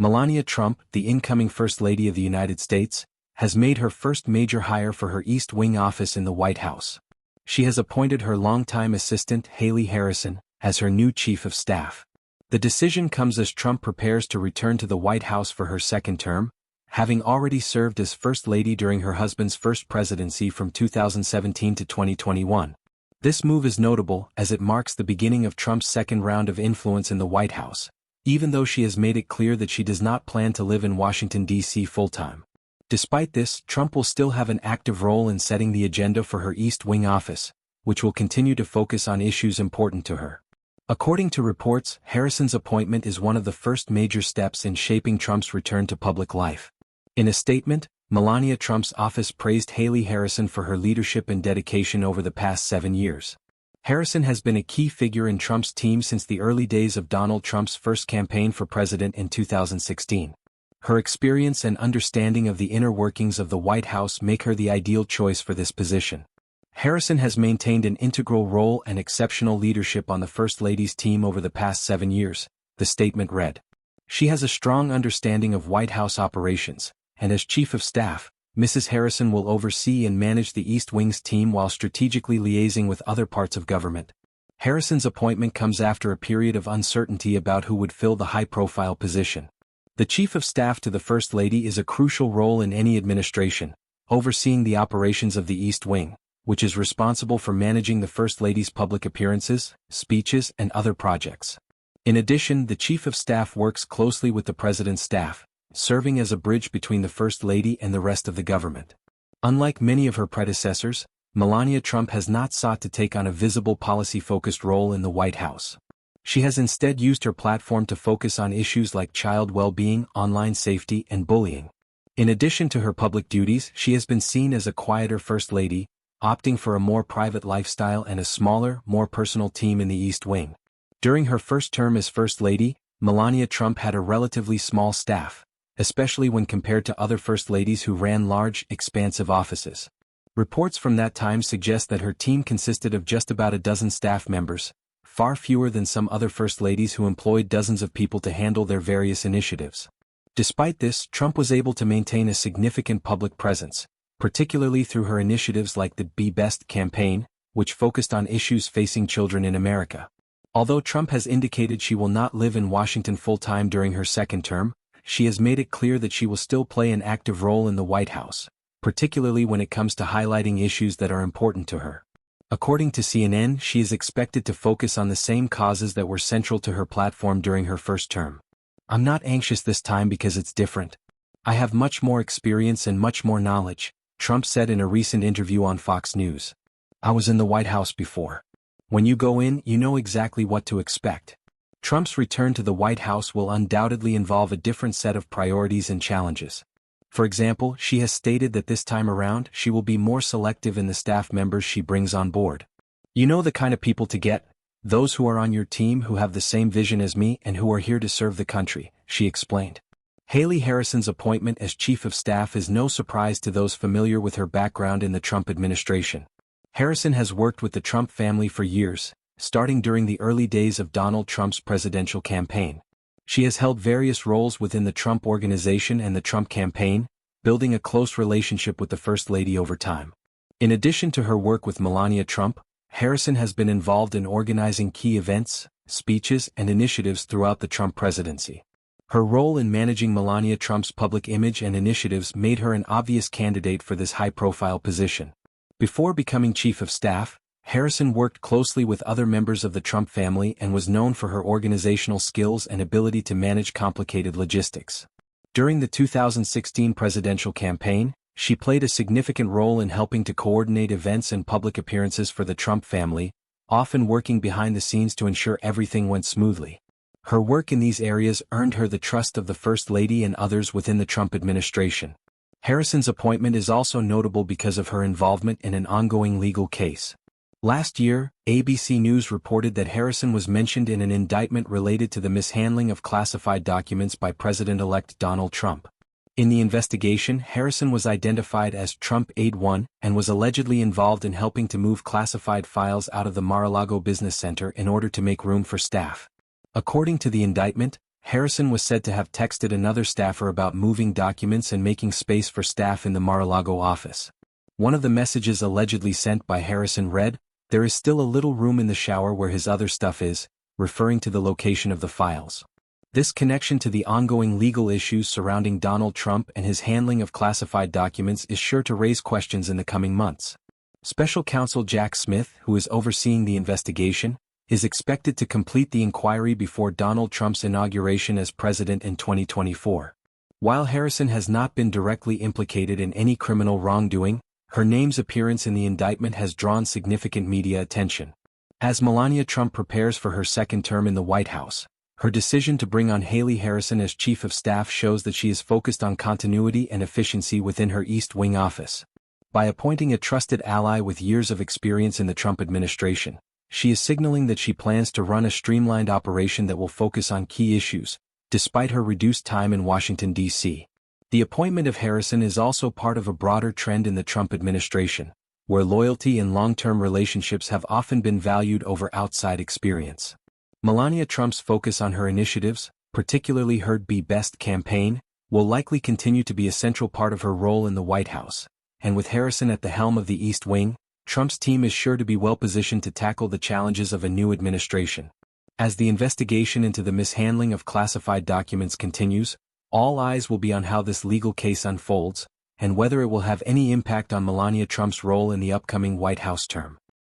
Melania Trump, the incoming First Lady of the United States, has made her first major hire for her East Wing office in the White House. She has appointed her longtime assistant, Hayley Harrison, as her new chief of staff. The decision comes as Trump prepares to return to the White House for her second term, having already served as First Lady during her husband's first presidency from 2017 to 2021. This move is notable as it marks the beginning of Trump's second round of influence in the White House, even though she has made it clear that she does not plan to live in Washington, D.C. full-time. Despite this, Trump will still have an active role in setting the agenda for her East Wing office, which will continue to focus on issues important to her. According to reports, Harrison's appointment is one of the first major steps in shaping Trump's return to public life. In a statement, Melania Trump's office praised Hayley Harrison for her leadership and dedication over the past 7 years. Harrison has been a key figure in Trump's team since the early days of Donald Trump's first campaign for president in 2016. Her experience and understanding of the inner workings of the White House make her the ideal choice for this position. Harrison has maintained an integral role and exceptional leadership on the First Lady's team over the past 7 years, the statement read. She has a strong understanding of White House operations, and as Chief of Staff, Mrs. Harrison will oversee and manage the East Wing's team while strategically liaising with other parts of government. Harrison's appointment comes after a period of uncertainty about who would fill the high-profile position. The Chief of Staff to the First Lady is a crucial role in any administration, overseeing the operations of the East Wing, which is responsible for managing the First Lady's public appearances, speeches, and other projects. In addition, the Chief of Staff works closely with the President's staff, serving as a bridge between the First Lady and the rest of the government. Unlike many of her predecessors, Melania Trump has not sought to take on a visible policy-focused role in the White House. She has instead used her platform to focus on issues like child well-being, online safety, and bullying. In addition to her public duties, she has been seen as a quieter First Lady, opting for a more private lifestyle and a smaller, more personal team in the East Wing. During her first term as First Lady, Melania Trump had a relatively small staff, especially when compared to other First Ladies who ran large, expansive offices. Reports from that time suggest that her team consisted of just about a dozen staff members, far fewer than some other First Ladies who employed dozens of people to handle their various initiatives. Despite this, Trump was able to maintain a significant public presence, particularly through her initiatives like the Be Best campaign, which focused on issues facing children in America. Although Trump has indicated she will not live in Washington full-time during her second term, she has made it clear that she will still play an active role in the White House, particularly when it comes to highlighting issues that are important to her. According to CNN, she is expected to focus on the same causes that were central to her platform during her first term. "I'm not anxious this time because it's different. I have much more experience and much more knowledge," Trump said in a recent interview on Fox News. "I was in the White House before. When you go in, you know exactly what to expect." Trump's return to the White House will undoubtedly involve a different set of priorities and challenges. For example, she has stated that this time around she will be more selective in the staff members she brings on board. "You know the kind of people to get, those who are on your team who have the same vision as me and who are here to serve the country," she explained. Hayley Harrison's appointment as Chief of Staff is no surprise to those familiar with her background in the Trump administration. Harrison has worked with the Trump family for years, starting during the early days of Donald Trump's presidential campaign. She has held various roles within the Trump Organization and the Trump campaign, building a close relationship with the First Lady over time. In addition to her work with Melania Trump, Harrison has been involved in organizing key events, speeches, and initiatives throughout the Trump presidency. Her role in managing Melania Trump's public image and initiatives made her an obvious candidate for this high-profile position. Before becoming Chief of Staff, Harrison worked closely with other members of the Trump family and was known for her organizational skills and ability to manage complicated logistics. During the 2016 presidential campaign, she played a significant role in helping to coordinate events and public appearances for the Trump family, often working behind the scenes to ensure everything went smoothly. Her work in these areas earned her the trust of the First Lady and others within the Trump administration. Harrison's appointment is also notable because of her involvement in an ongoing legal case. Last year, ABC News reported that Harrison was mentioned in an indictment related to the mishandling of classified documents by President-elect Donald Trump. In the investigation, Harrison was identified as Trump Aide 1 and was allegedly involved in helping to move classified files out of the Mar-a-Lago business center in order to make room for staff. According to the indictment, Harrison was said to have texted another staffer about moving documents and making space for staff in the Mar-a-Lago office. One of the messages allegedly sent by Harrison read, "There is still a little room in the shower where his other stuff is," referring to the location of the files. This connection to the ongoing legal issues surrounding Donald Trump and his handling of classified documents is sure to raise questions in the coming months. Special counsel Jack Smith, who is overseeing the investigation, is expected to complete the inquiry before Donald Trump's inauguration as president in 2024. While Harrison has not been directly implicated in any criminal wrongdoing, her name's appearance in the indictment has drawn significant media attention. As Melania Trump prepares for her second term in the White House, her decision to bring on Hayley Harrison as chief of staff shows that she is focused on continuity and efficiency within her East Wing office. By appointing a trusted ally with years of experience in the Trump administration, she is signaling that she plans to run a streamlined operation that will focus on key issues, despite her reduced time in Washington, D.C. The appointment of Harrison is also part of a broader trend in the Trump administration, where loyalty and long-term relationships have often been valued over outside experience. Melania Trump's focus on her initiatives, particularly her Be Best campaign, will likely continue to be a central part of her role in the White House, and with Harrison at the helm of the East Wing, Trump's team is sure to be well-positioned to tackle the challenges of a new administration. As the investigation into the mishandling of classified documents continues, all eyes will be on how this legal case unfolds, and whether it will have any impact on Melania Trump's role in the upcoming White House term.